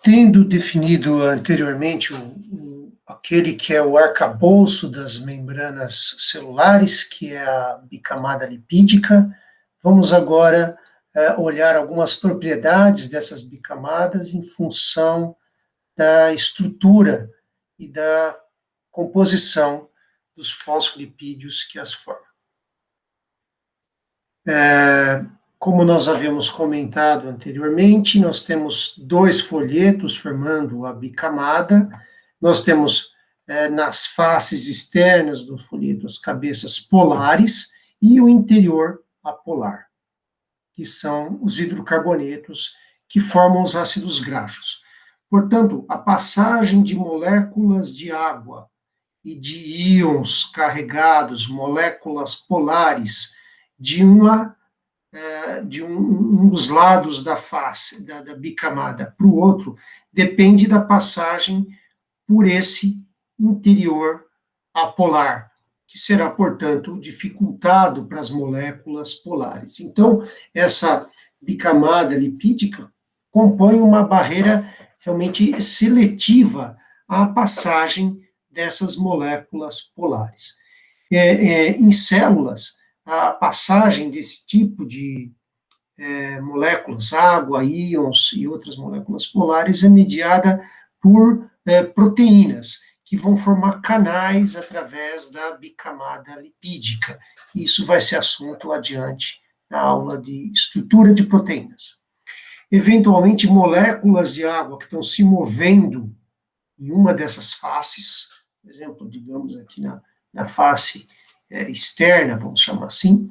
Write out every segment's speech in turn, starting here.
Tendo definido anteriormente aquele que é o arcabouço das membranas celulares, que é a bicamada lipídica, vamos agora olhar algumas propriedades dessas bicamadas em função da estrutura e da composição dos fosfolipídios que as formam. Como nós havíamos comentado anteriormente, nós temos dois folhetos formando a bicamada, nós temos nas faces externas do folheto as cabeças polares e o interior apolar, que são os hidrocarbonetos que formam os ácidos graxos. Portanto, a passagem de moléculas de água e de íons carregados, moléculas polares, de um dos lados da face, da bicamada para o outro, depende da passagem por esse interior apolar, que será, portanto, dificultado para as moléculas polares. Então, essa bicamada lipídica compõe uma barreira realmente seletiva à passagem dessas moléculas polares. Em células, a passagem desse tipo de moléculas, água, íons e outras moléculas polares, é mediada por proteínas, que vão formar canais através da bicamada lipídica. Isso vai ser assunto adiante na aula de estrutura de proteínas. Eventualmente, moléculas de água que estão se movendo em uma dessas faces, por exemplo, digamos aqui na face externa, vamos chamar assim,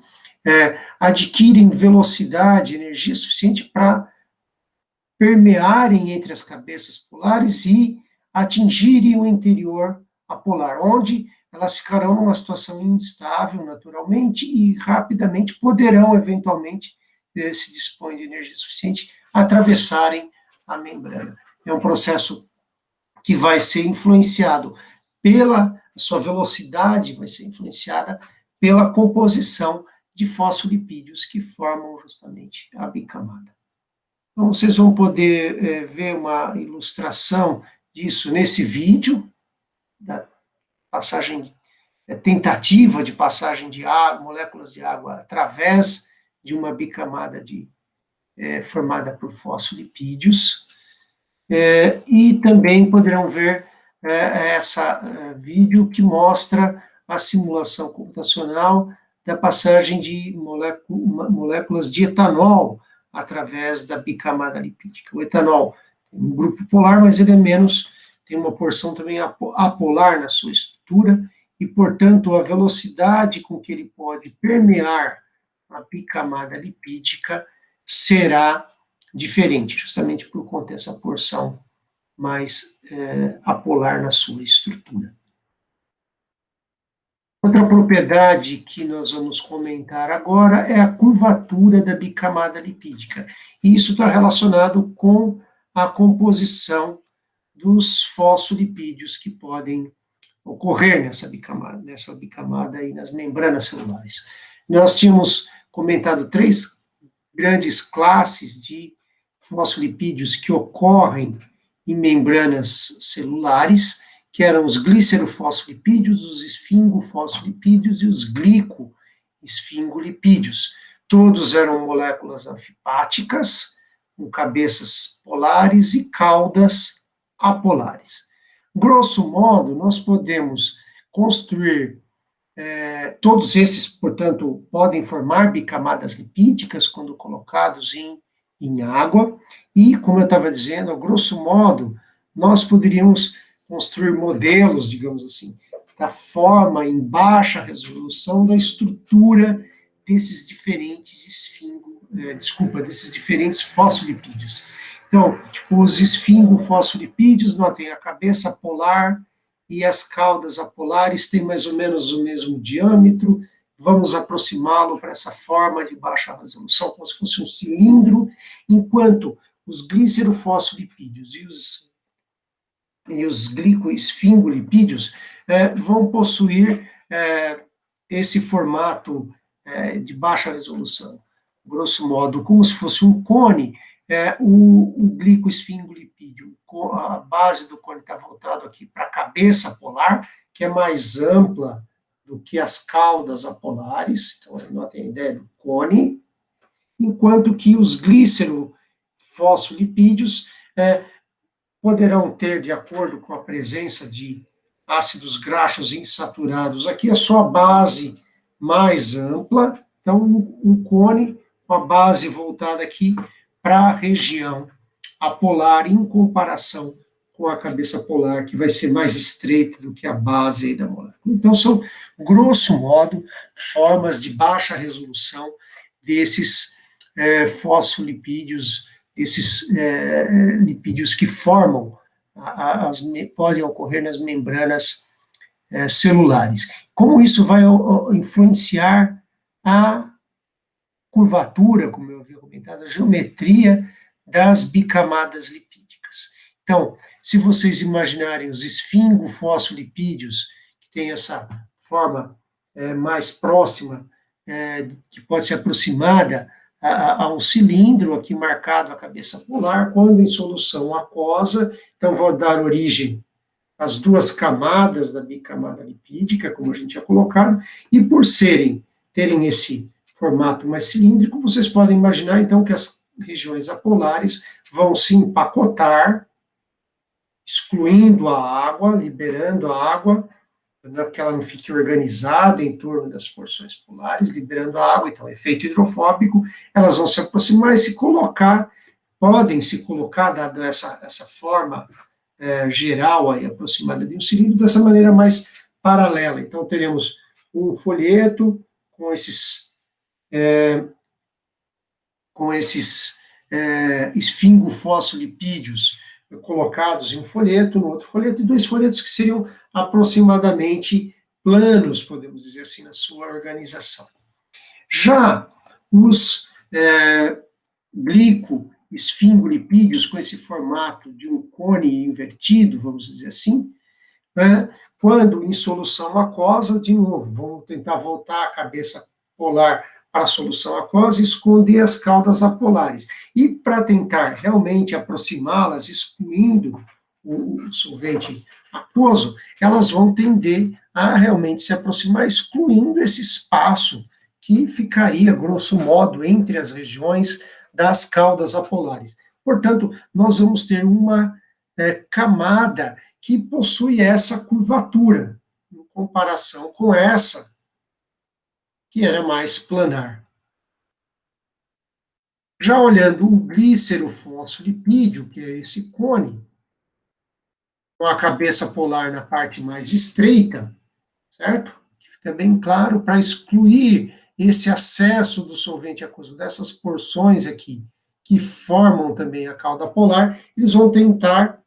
adquirem velocidade, energia suficiente para permearem entre as cabeças polares e atingirem o interior apolar, onde elas ficarão numa situação instável naturalmente e rapidamente poderão, eventualmente, se dispõe de energia suficiente, atravessarem a membrana. É um processo que vai ser influenciado pela sua velocidade, vai ser influenciada pela composição de fosfolipídios que formam justamente a bicamada. Então, vocês vão poder ver uma ilustração disso nesse vídeo, da passagem, tentativa de passagem de água, moléculas de água através de uma bicamada formada por fosfolipídios. E também poderão ver essa vídeo que mostra a simulação computacional da passagem de moléculas de etanol através da bicamada lipídica. O etanol tem um grupo polar, mas ele tem uma porção também apolar na sua estrutura, e, portanto, a velocidade com que ele pode permear a bicamada lipídica será diferente, justamente por conta dessa porção mais apolar na sua estrutura. Outra propriedade que nós vamos comentar agora é a curvatura da bicamada lipídica. E isso está relacionado com a composição dos fosfolipídios que podem ocorrer nessa bicamada e nas membranas celulares. Nós tínhamos comentado 3 grandes classes de fosfolipídios que ocorrem em membranas celulares, que eram os glicerofosfolipídios, os esfingofosfolipídios e os glicoesfingolipídios. Todos eram moléculas anfipáticas, com cabeças polares e caudas apolares. Grosso modo, nós podemos construir todos esses, portanto, podem formar bicamadas lipídicas quando colocados em água, e, como eu estava dizendo, a grosso modo, nós poderíamos construir modelos, digamos assim, da forma em baixa resolução da estrutura desses diferentes desses diferentes fosfolipídios. Então, os esfingofosfolipídios, notem, a cabeça polar e as caudas apolares têm mais ou menos o mesmo diâmetro. Vamos aproximá-lo para essa forma de baixa resolução, como se fosse um cilindro, enquanto os glicerofosfolipídios e os glicoesfingolipídios vão possuir esse formato de baixa resolução. Grosso modo, como se fosse um cone, o glicoesfingolipídio lipídio, a base do cone está voltada aqui para a cabeça polar, que é mais ampla do que as caudas apolares. Então, notem a ideia do cone, enquanto que os glicerofosfolipídios poderão ter, de acordo com a presença de ácidos graxos insaturados, aqui a sua base mais ampla, então um cone com a base voltada aqui para a região apolar, em comparação com a cabeça polar, que vai ser mais estreita do que a base aí da molécula. Então, são, grosso modo, formas de baixa resolução desses fosfolipídios, esses lipídios que formam, podem ocorrer nas membranas celulares. Como isso vai influenciar a curvatura, como eu havia comentado, a geometria das bicamadas lipídicas. Então, se vocês imaginarem os esfingofosfolipídios, que tem essa forma mais próxima, que pode ser aproximada a um cilindro aqui marcado a cabeça polar, quando em solução aquosa, então vão dar origem às duas camadas da bicamada lipídica, como a gente tinha colocado, e por terem esse formato mais cilíndrico, vocês podem imaginar, então, que as regiões apolares vão se empacotar, excluindo a água, liberando a água, para que ela não fique organizada em torno das porções polares, liberando a água, então, efeito hidrofóbico, elas vão se aproximar e se colocar, podem se colocar, dada essa forma geral aí, aproximada de um cilindro, dessa maneira mais paralela. Então, teremos um folheto com esses esfingofosfolipídios colocados em um folheto, no outro folheto, e dois folhetos que seriam aproximadamente planos, podemos dizer assim, na sua organização. Já os glicoesfingolipídios, com esse formato de um cone invertido, vamos dizer assim, quando em solução aquosa, de novo, vamos tentar voltar a cabeça polar para a solução aquosa e esconder as caudas apolares. E para tentar realmente aproximá-las, excluindo o solvente aquoso, elas vão tender a realmente se aproximar, excluindo esse espaço que ficaria, grosso modo, entre as regiões das caudas apolares. Portanto, nós vamos ter uma camada que possui essa curvatura, em comparação com essa, que era mais planar. Já olhando o glicerofosfolipídio, que é esse cone, com a cabeça polar na parte mais estreita, certo? Que fica bem claro, para excluir esse acesso do solvente aquoso, dessas porções aqui, que formam também a cauda polar, eles vão tentar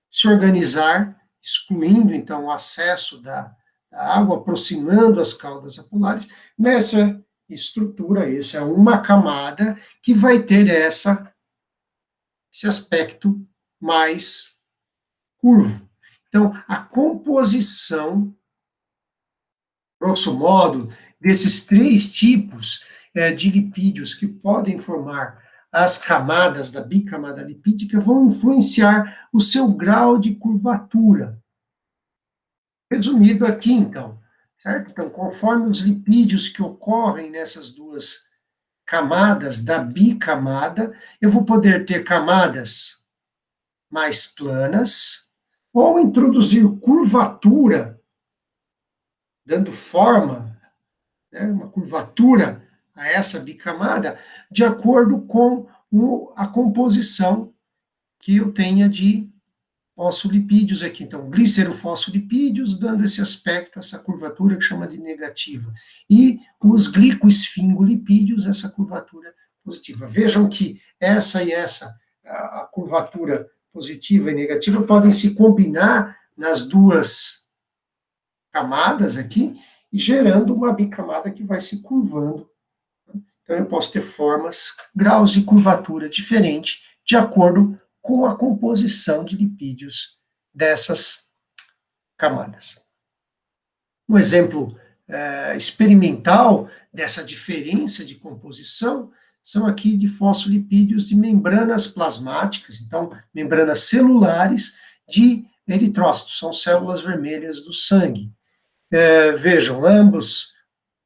se organizar, excluindo, então, o acesso da água, aproximando as caudas apolares, nessa estrutura, essa é uma camada que vai ter esse aspecto mais curvo. Então, a composição, grosso modo, desses três tipos de lipídios que podem formar as camadas da bicamada lipídica vão influenciar o seu grau de curvatura. Resumido aqui, então, certo? Então, conforme os lipídios que ocorrem nessas duas camadas da bicamada, eu vou poder ter camadas mais planas, ou introduzir curvatura, dando forma, uma curvatura a essa bicamada, de acordo com a composição que eu tenha de fosfolipídios aqui. Então, glicerofosfolipídios, dando esse aspecto, essa curvatura que chama de negativa. E os glicoesfingolipídios, essa curvatura positiva. Vejam que essa e essa, a curvatura positiva e negativa, podem se combinar nas duas camadas aqui, e gerando uma bicamada que vai se curvando. Então, eu posso ter formas, graus de curvatura diferentes, de acordo com a composição de lipídios dessas camadas. Um exemplo experimental dessa diferença de composição são aqui de fosfolipídios de membranas plasmáticas, então, membranas celulares de eritrócitos, são células vermelhas do sangue. Vejam, ambos,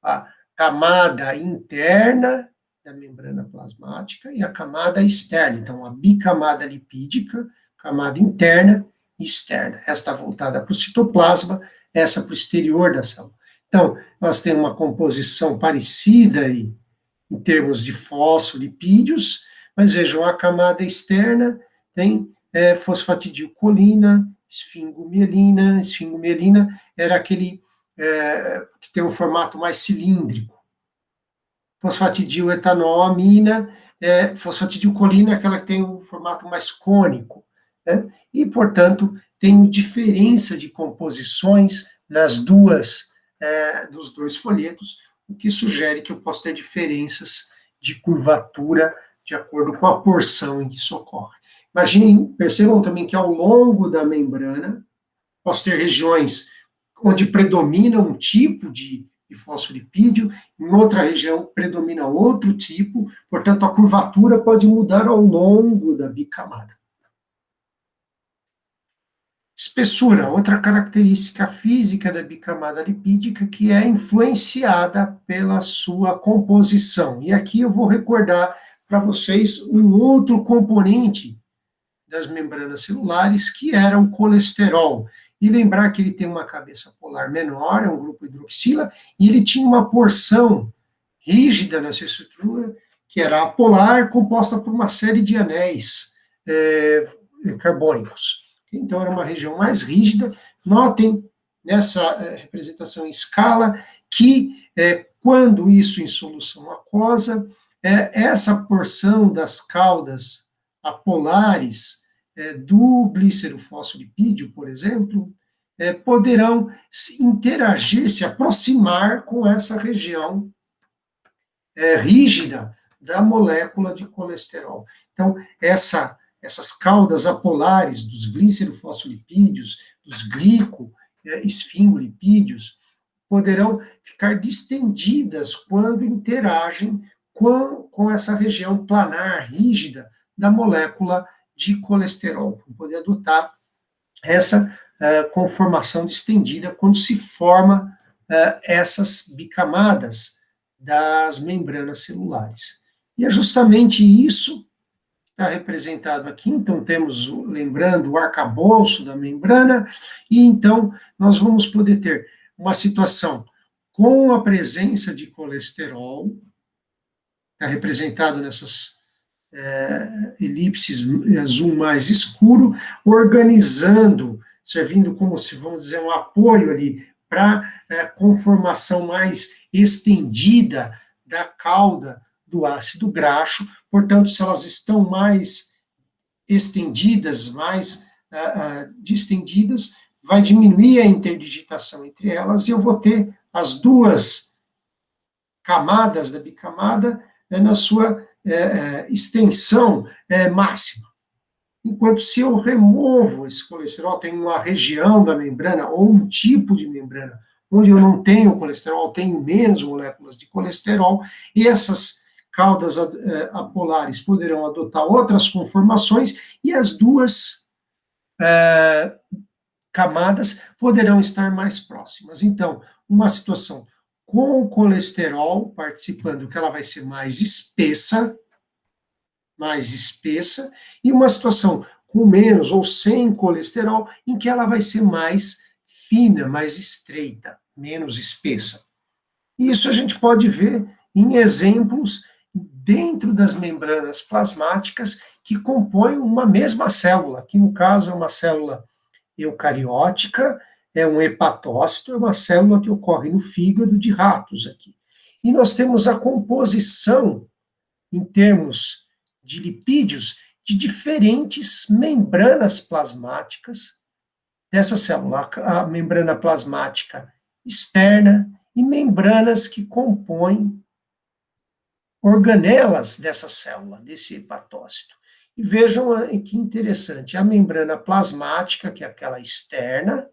a camada interna da membrana plasmática e a camada externa. Então, a bicamada lipídica, camada interna e externa. Esta voltada para o citoplasma, essa para o exterior da célula. Então, elas têm uma composição parecida aí, em termos de fosfolipídios, mas vejam, a camada externa tem fosfatidilcolina, esfingomielina. Esfingomielina era aquele que tem um formato mais cilíndrico. Fosfatidiletanolamina, fosfatidilcolina é aquela que tem um formato mais cônico, né? E, portanto, tem diferença de composições nas dos dois folhetos, o que sugere que eu posso ter diferenças de curvatura de acordo com a porção em que isso ocorre. Imaginem, percebam também que ao longo da membrana, posso ter regiões onde predomina um tipo de fosfolipídio, em outra região predomina outro tipo, portanto, a curvatura pode mudar ao longo da bicamada. Espessura, outra característica física da bicamada lipídica que é influenciada pela sua composição. E aqui eu vou recordar para vocês um outro componente das membranas celulares, que era o colesterol. E lembrar que ele tem uma cabeça polar menor, é um grupo hidroxila, e ele tinha uma porção rígida nessa estrutura, que era apolar, composta por uma série de anéis carbônicos. Então, era uma região mais rígida. Notem nessa representação em escala que, quando isso em solução aquosa, essa porção das caudas apolares do glicerofosfolipídio, por exemplo, poderão interagir, se aproximar com essa região rígida da molécula de colesterol. Então, essas caudas apolares dos glicerofosfolipídios, dos esfingolipídios, poderão ficar distendidas quando interagem com essa região planar rígida da molécula de colesterol, para poder adotar essa conformação distendida quando se forma essas bicamadas das membranas celulares. E é justamente isso que está representado aqui. Então, temos, lembrando, o arcabouço da membrana, e então nós vamos poder ter uma situação com a presença de colesterol, está representado nessas elipses azul mais escuro, organizando, servindo como se, vamos dizer, um apoio ali para conformação mais estendida da cauda do ácido graxo. Portanto, se elas estão mais estendidas, mais distendidas, vai diminuir a interdigitação entre elas e eu vou ter as duas camadas da bicamada na sua extensão máxima. Enquanto se eu removo esse colesterol, tem uma região da membrana ou um tipo de membrana onde eu não tenho colesterol, tenho menos moléculas de colesterol, e essas caudas apolares poderão adotar outras conformações e as duas camadas poderão estar mais próximas. Então, uma situação com o colesterol participando, que ela vai ser mais espessa, e uma situação com menos ou sem colesterol, em que ela vai ser mais fina, mais estreita, menos espessa. Isso a gente pode ver em exemplos dentro das membranas plasmáticas que compõem uma mesma célula, que no caso é uma célula eucariótica, é um hepatócito, é uma célula que ocorre no fígado de ratos aqui. E nós temos a composição, em termos de lipídios, de diferentes membranas plasmáticas dessa célula, a membrana plasmática externa e membranas que compõem organelas dessa célula, desse hepatócito. E vejam que interessante, a membrana plasmática, que é aquela externa,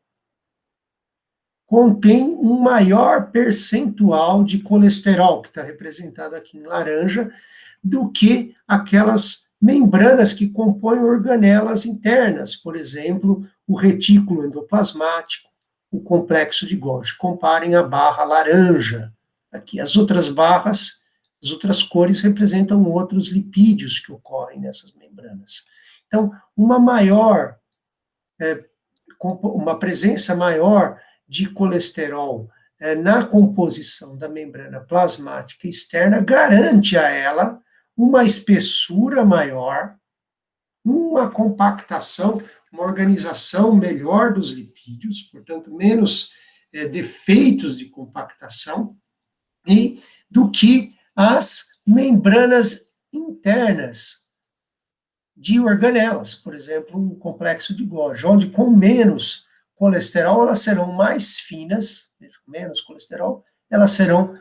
contém um maior percentual de colesterol, que está representado aqui em laranja, do que aquelas membranas que compõem organelas internas, por exemplo, o retículo endoplasmático, o complexo de Golgi. Comparem a barra laranja. Aqui, as outras barras, as outras cores representam outros lipídios que ocorrem nessas membranas. Então, uma presença maior de colesterol na composição da membrana plasmática externa garante a ela uma espessura maior, uma compactação, uma organização melhor dos lipídios, portanto, menos defeitos de compactação, e do que as membranas internas de organelas, por exemplo, o complexo de Golgi, onde com menos colesterol elas serão mais finas, menos colesterol, elas serão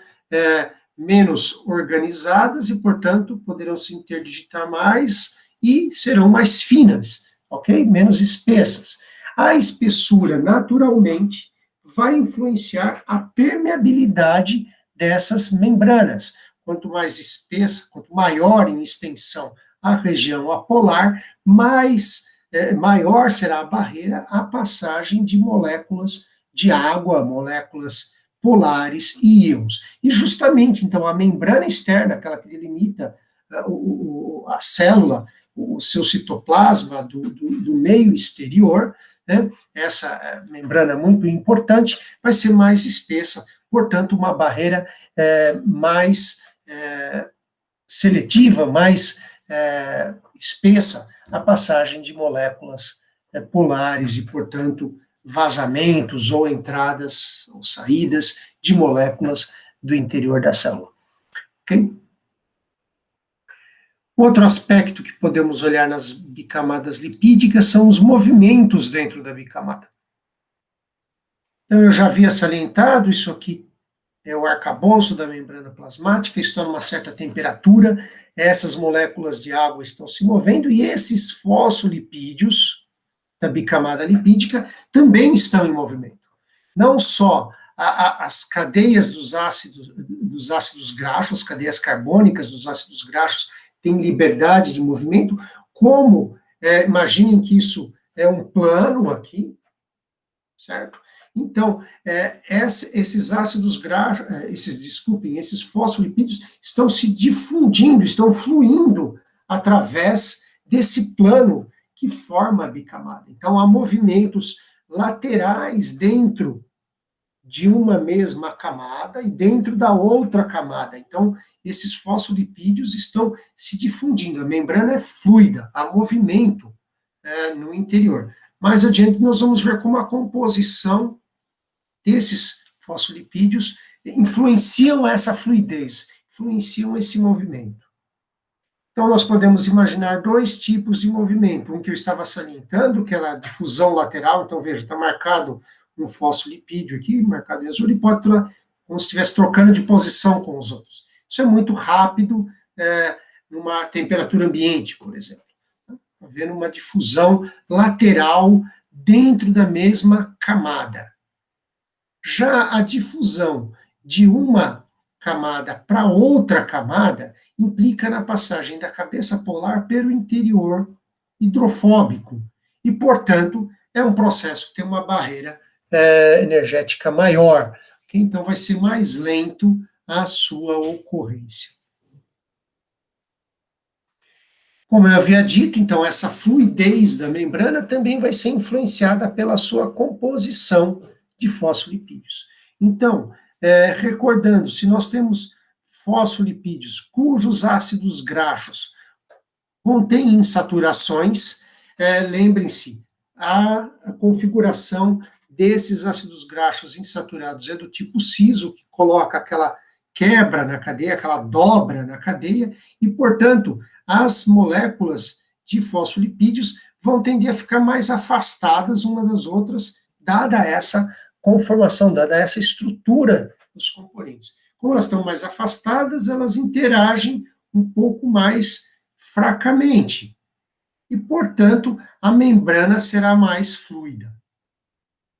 menos organizadas e, portanto, poderão se interdigitar mais e serão mais finas, ok? Menos espessas. A espessura, naturalmente, vai influenciar a permeabilidade dessas membranas. Quanto mais espessa, quanto maior em extensão a região apolar, maior será a barreira à passagem de moléculas de água, moléculas polares e íons. E justamente, então, a membrana externa, aquela que delimita a célula, o seu citoplasma do meio exterior, né, essa membrana muito importante, vai ser mais espessa, portanto, uma barreira mais seletiva, mais espessa, a passagem de moléculas polares e, portanto, vazamentos ou entradas ou saídas de moléculas do interior da célula. Ok? Outro aspecto que podemos olhar nas bicamadas lipídicas são os movimentos dentro da bicamada. Então, eu já havia salientado, isso aqui é o arcabouço da membrana plasmática, está numa certa temperatura, essas moléculas de água estão se movendo, e esses fosfolipídios da bicamada lipídica também estão em movimento. Não só as cadeias dos ácidos graxos, as cadeias carbônicas dos ácidos graxos têm liberdade de movimento, como, imaginem que isso é um plano aqui, certo? Então, esses ácidos graxos, esses fosfolipídios estão se difundindo, estão fluindo através desse plano que forma a bicamada. Então, há movimentos laterais dentro de uma mesma camada e dentro da outra camada. Então, esses fosfolipídios estão se difundindo. A membrana é fluida, há movimento no interior. Mais adiante, nós vamos ver como a composição desses fosfolipídios influenciam essa fluidez, influenciam esse movimento. Então, nós podemos imaginar dois tipos de movimento. Um que eu estava salientando, que é a difusão lateral. Então, veja, está marcado um fosfolipídio aqui, marcado em azul, e pode, como se estivesse trocando de posição com os outros. Isso é muito rápido, numa temperatura ambiente, por exemplo. Está vendo uma difusão lateral dentro da mesma camada. Já a difusão de uma camada para outra camada implica na passagem da cabeça polar pelo interior hidrofóbico e, portanto, é um processo que tem uma barreira energética maior, okay? Então vai ser mais lento a sua ocorrência. Como eu havia dito, então, essa fluidez da membrana também vai ser influenciada pela sua composição de fosfolipídios. Então, recordando, se nós temos fosfolipídios cujos ácidos graxos contêm insaturações, lembrem-se, a configuração desses ácidos graxos insaturados é do tipo ciso, que coloca aquela quebra na cadeia, aquela dobra na cadeia, e, portanto, as moléculas de fosfolipídios vão tender a ficar mais afastadas uma das outras, dada essa conformação, dada essa estrutura dos componentes. Como elas estão mais afastadas, elas interagem um pouco mais fracamente. E, portanto, a membrana será mais fluida.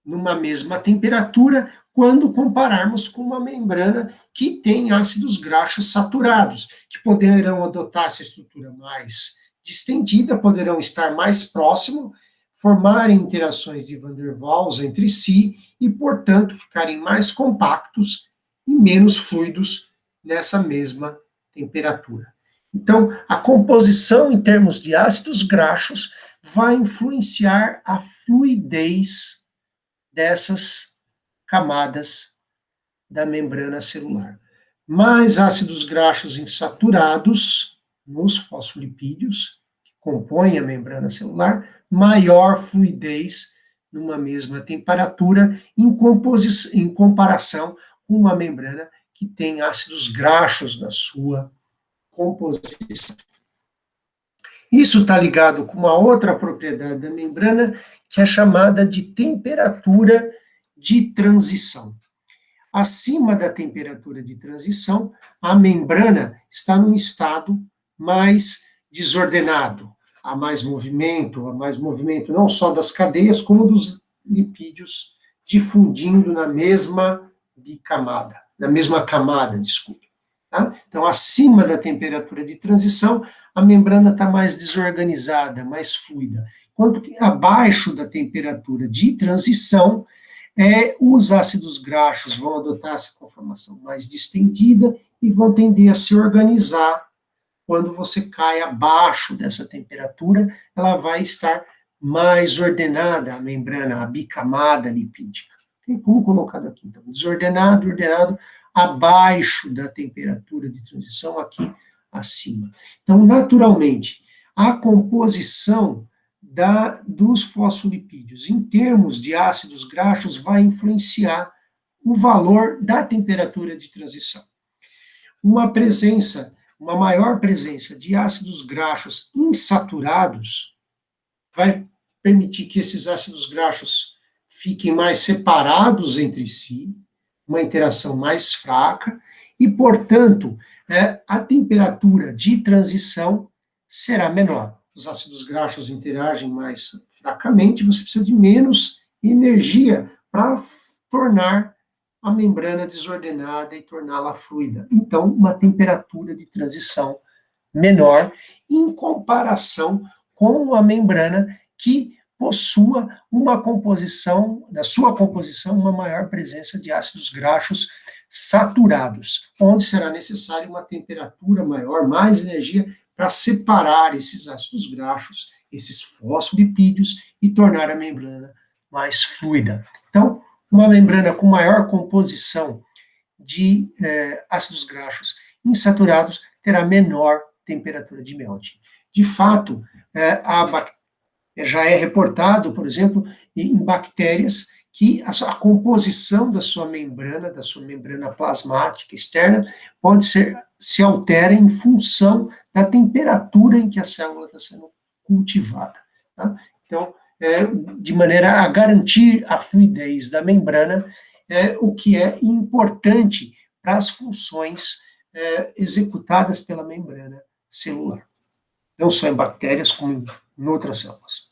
numa mesma temperatura quando compararmos com uma membrana que tem ácidos graxos saturados, que poderão adotar essa estrutura mais distendida, poderão estar mais próximo, formarem interações de Van der Waals entre si e, portanto, ficarem mais compactos e menos fluidos nessa mesma temperatura. Então, a composição em termos de ácidos graxos vai influenciar a fluidez dessas camadas da membrana celular. Mais ácidos graxos insaturados nos fosfolipídios, que compõem a membrana celular, maior fluidez numa mesma temperatura, em comparação com uma membrana que tem ácidos graxos na sua composição. Isso está ligado com uma outra propriedade da membrana, que é chamada de temperatura de transição. Acima da temperatura de transição, a membrana está num estado mais desordenado. Há mais movimento não só das cadeias, como dos lipídios difundindo na mesma camada, desculpe. Tá? Então, acima da temperatura de transição, a membrana está mais desorganizada, mais fluida. Enquanto que abaixo da temperatura de transição, os ácidos graxos vão adotar essa conformação mais distendida e vão tender a se organizar. Quando você cai abaixo dessa temperatura, ela vai estar mais ordenada, a membrana, a bicamada lipídica. Tem como colocado aqui, então, desordenado, ordenado, abaixo da temperatura de transição, aqui acima. Então, naturalmente, a composição dos fosfolipídios em termos de ácidos graxos vai influenciar o valor da temperatura de transição. Uma maior presença de ácidos graxos insaturados vai permitir que esses ácidos graxos fiquem mais separados entre si, uma interação mais fraca, e, portanto, a temperatura de transição será menor. Os ácidos graxos interagem mais fracamente, você precisa de menos energia para tornar a membrana desordenada e torná-la fluida. Então, uma temperatura de transição menor em comparação com a membrana que possua na sua composição, uma maior presença de ácidos graxos saturados, onde será necessária uma temperatura maior, mais energia, para separar esses ácidos graxos, esses fosfolipídios, e tornar a membrana mais fluida. Então, uma membrana com maior composição de ácidos graxos insaturados terá menor temperatura de melting. De fato, já é reportado, por exemplo, em bactérias, que a composição da sua membrana plasmática externa, se altera em função da temperatura em que a célula está sendo cultivada. Tá? Então, de maneira a garantir a fluidez da membrana, o que é importante para as funções executadas pela membrana celular. Não só em bactérias, como em outras células.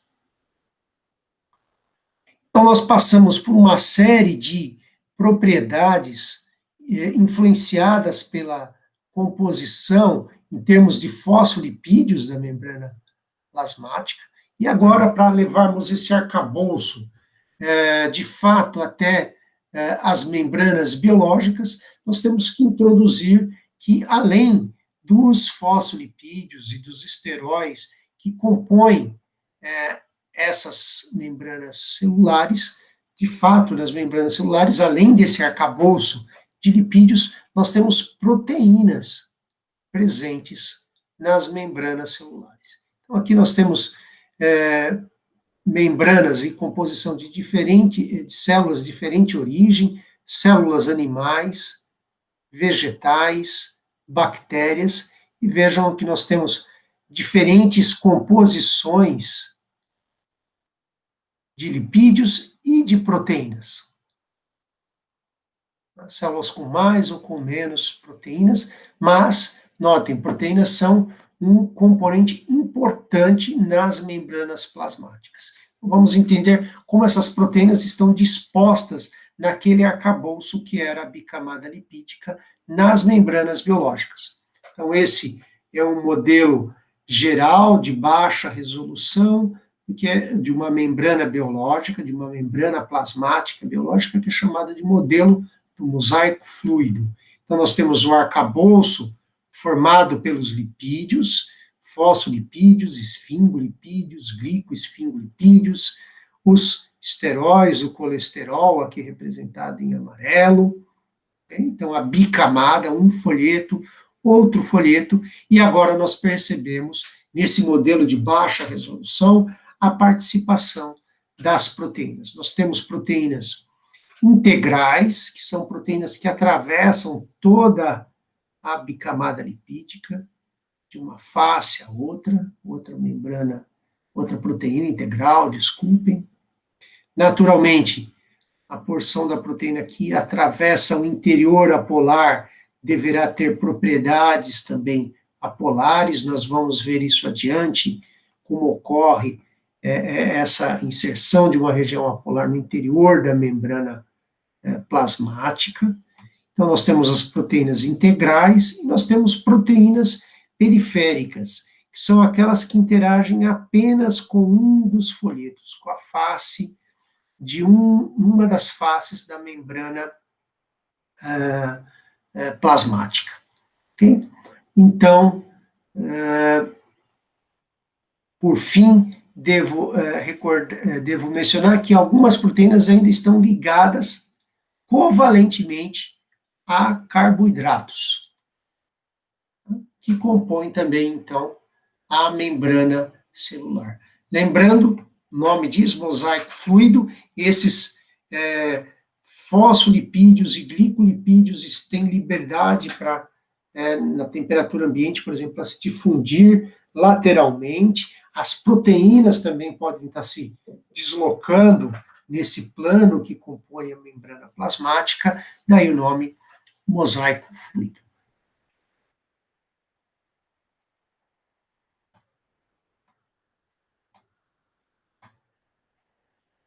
Então, nós passamos por uma série de propriedades influenciadas pela composição em termos de fosfolipídios da membrana plasmática, e agora, para levarmos esse arcabouço, de fato, até as membranas biológicas, nós temos que introduzir que, além dos fosfolipídios e dos esteróis que compõem essas membranas celulares, de fato, nas membranas celulares, além desse arcabouço de lipídios, nós temos proteínas presentes nas membranas celulares. Então, aqui nós temos membranas e composição de células de diferente origem, células animais, vegetais, bactérias, e vejam que nós temos diferentes composições de lipídios e de proteínas. Células com mais ou com menos proteínas, mas, notem, proteínas são um componente importante nas membranas plasmáticas. vamos entender como essas proteínas estão dispostas naquele arcabouço que era a bicamada lipídica nas membranas biológicas. Então, esse é um modelo geral de baixa resolução, que é de uma membrana biológica, de uma membrana plasmática biológica, que é chamada de modelo do mosaico fluido. Então, nós temos o arcabouço formado pelos lipídios, fosfolipídios, esfingolipídios, glicoesfingolipídios, os esteróis, o colesterol, aqui representado em amarelo. Então, a bicamada, um folheto, outro folheto, e agora nós percebemos, nesse modelo de baixa resolução, a participação das proteínas. Nós temos proteínas integrais, que são proteínas que atravessam toda a bicamada lipídica, de uma face a outra membrana, outra proteína integral, desculpem. Naturalmente, a porção da proteína que atravessa o interior apolar deverá ter propriedades também apolares, nós vamos ver isso adiante, como ocorre essa inserção de uma região apolar no interior da membrana plasmática. Então, nós temos as proteínas integrais e nós temos proteínas periféricas, que são aquelas que interagem apenas com um dos folhetos, com a face de uma das faces da membrana plasmática. Okay? Então, por fim, devo mencionar que algumas proteínas ainda estão ligadas covalentemente a carboidratos, que compõem também, então, a membrana celular. Lembrando, o nome diz mosaico fluido, esses fosfolipídios e glicolipídios têm liberdade para, na temperatura ambiente, por exemplo, para se difundir lateralmente. As proteínas também podem estar se deslocando nesse plano que compõe a membrana plasmática, daí o nome mosaico fluido.